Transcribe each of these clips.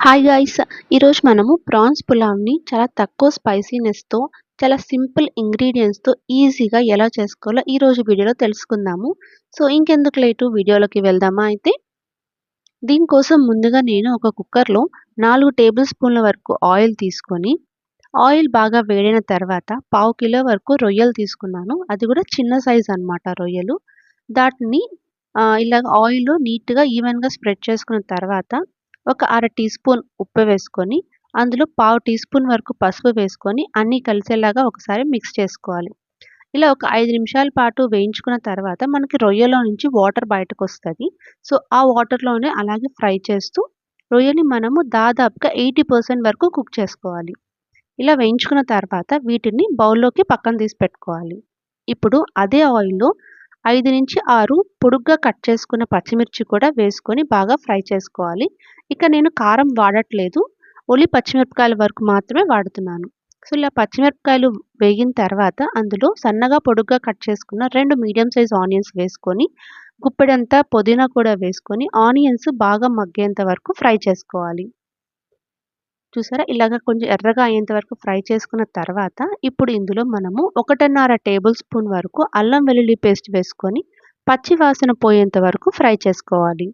Hi guys, ఈరోజు మనము prawns పులావ్ని చాలా తక్కువ స్పైసీనెస్తో చాలా సింపుల్ ఇంగ్రీడియంట్స్తో ఈజీగా ఎలా చేసుకోవాలో ఈరోజు వీడియోలో తెలుసుకుందాము. సో ఇంకెందుకు లేటు వీడియోలోకి వెళ్దామా అయితే. దీనికోసం ముందుగా నేను ఒక కుక్కర్లో 4 టేబుల్ స్పూన్ల వరకు ఆయిల్ తీసుకొని, ఆయిల్ బాగా వేడైన తర్వాత పావు కిలో వరకు రొయ్యలు తీసుకున్నాను. అది కూడా చిన్న సైజ్ అన్నమాట రొయ్యలు. దాటిని ఇలాగ ఆయిల్‌లో నీట్‌గా ఈవెన్‌గా స్ప్రెడ్ చేసుకున్న తర్వాత ఒక అర టీ స్పూన్ ఉప్పు వేసుకొని, అందులో పావు టీ స్పూన్ వరకు పసుపు వేసుకొని అన్నీ కలిసేలాగా ఒకసారి మిక్స్ చేసుకోవాలి. ఇలా ఒక 5 నిమిషాల పాటు వేయించుకున్న తర్వాత మనకి రొయ్యలో నుంచి వాటర్ బయటకొస్తది. సో, ఆ వాటర్‌లోనే అలాగే ఫ్రై చేస్తూ రొయ్యని మనము దాదాపుగా 80% వరకు కుక్ చేసుకోవాలి. ఇలా వేయించుకున్న తర్వాత వీటిని బౌల్‌లోకి పక్కన తీసి పెట్టుకోవాలి. ఇప్పుడు అదే ఆయిల్‌లో 5-6 పొడుగ్గా కట్ చేసుకున్న పచ్చిమిర్చి కూడా వేసుకొని బాగా ఫ్రై చేసుకోవాలి. ఇక నేను కారం వాడట్లేదు. ఓన్లీ పచ్చిమిరపకాయల వరకు మాత్రమే వాడుతున్నాను. సో, ఇలా పచ్చిమిరపకాయలు వేగిన తర్వాత అందులో సన్నగా పొడుగ్గా కట్ చేసుకున్న 2 మీడియం సైజ్ ఆనియన్స్ వేసుకొని, గుప్పెడంతా పుదీనా కూడా వేసుకొని ఆనియన్స్ బాగా మగ్గేంత వరకు ఫ్రై చేసుకోవాలి. చూసారా? ఇలాగ కొంచెం ఎర్రగా అయ్యేంత వరకు ఫ్రై చేసుకున్న తర్వాత, ఇప్పుడు ఇందులో మనము 1:30 టేబుల్ స్పూన్ వరకు అల్లం వెల్లుల్లి పేస్ట్ వేసుకొని, పచ్చి వాసన పోయేంత వరకు ఫ్రై చేసుకోవాలి.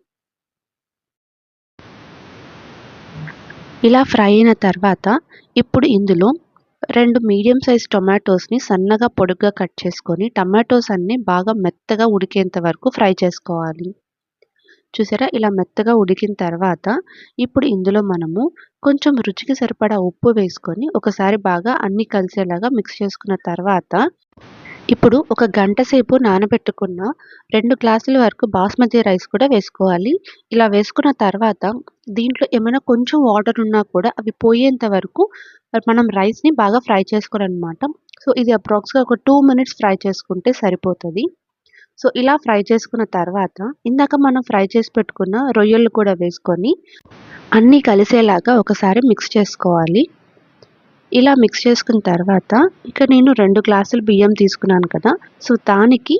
ఇలా ఫ్రై అయిన తర్వాత, ఇప్పుడు ఇందులో 2 మీడియం సైజ్ టొమాటోస్‌ని సన్నగా పొడుగ్గా కట్ చేసుకొని, టమాటోస్ అన్నీ బాగా మెత్తగా ఉడికేంత వరకు ఫ్రై చేసుకోవాలి. చూసారా? ఇలా మెత్తగా ఉడికిన తర్వాత, ఇప్పుడు ఇందులో మనము కొంచెం రుచికి సరిపడా ఉప్పు వేసుకొని, ఒకసారి బాగా అన్నీ కలిసేలాగా మిక్స్ చేసుకున్న తర్వాత, ఇప్పుడు ఒక గంట సేపు నానబెట్టుకున్న 2 గ్లాసుల వరకు బాస్మతి రైస్ కూడా వేసుకోవాలి. ఇలా వేసుకున్న తర్వాత, దీంట్లో ఏమైనా కొంచెం వాటర్ ఉన్నా కూడా అవి పోయేంత వరకు మనం రైస్‌ని బాగా ఫ్రై చేసుకోవాలనమాట. సో, ఇది అప్రాక్స్‌గా ఒక 2 మినిట్స్ ఫ్రై చేసుకుంటే సరిపోతది. సో, ఇలా ఫ్రై చేసుకున్న తర్వాత, ఇందాక మనం ఫ్రై చేసి పెట్టుకున్న రొయ్యలు కూడా వేసుకొని, అన్నీ కలిసేలాగా ఒకసారి మిక్స్ చేసుకోవాలి. ఇలా మిక్స్ చేసుకున్న తర్వాత, ఇక నేను 2 గ్లాసులు బియ్యం తీసుకున్నాను కదా! సో, దానికి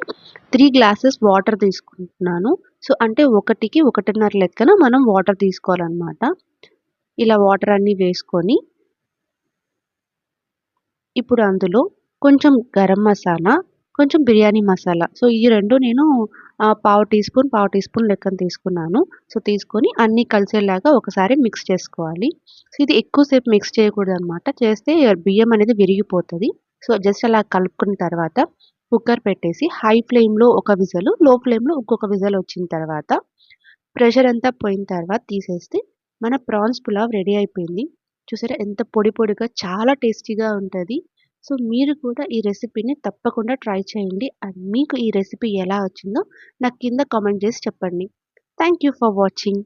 3 గ్లాసెస్ వాటర్ తీసుకుంటున్నాను. సో, అంటే 1కి 1:30 లెక్కన మనం వాటర్ తీసుకోవాలనమాట. ఇలా వాటర్ అన్నీ వేసుకొని, ఇప్పుడు అందులో కొంచెం గరం మసాలా, కొంచెం బిర్యానీ మసాలా. సో, ఈ 2 నేను పావు టీ స్పూన్ లెక్కన తీసుకున్నాను. సో, తీసుకొని అన్నీ కలిసేలాగా ఒకసారి మిక్స్ చేసుకోవాలి. సో, ఇది ఎక్కువ సేపు మిక్స్ చేయకూడదనమాట. చేస్తే బియ్యం అనేది విరిగిపోతది. సో, జస్ట్ అలా కలుపుకున్న తర్వాత కుక్కర్ పెట్టేసి హై ఫ్లేమ్‌లో ఒక విజిల్, లో ఫ్లేమ్‌లో ఇంకొక విజిల్ వచ్చిన తర్వాత, ప్రెషర్ అంతా పోయిన తర్వాత తీసేస్తే మన ప్రాన్స్ పులావ్ రెడీ అయిపోయింది. చూసారా? ఎంత పొడి పొడిగా చాలా టేస్టీగా ఉంటది. సో, మీరు కూడా ఈ రెసిపీని తప్పకుండా ట్రై చేయండి. అండ్ మీకు ఈ రెసిపీ ఎలా వచ్చిందో నాకు కింద కామెంట్ చేసి చెప్పండి. Thank you for watching.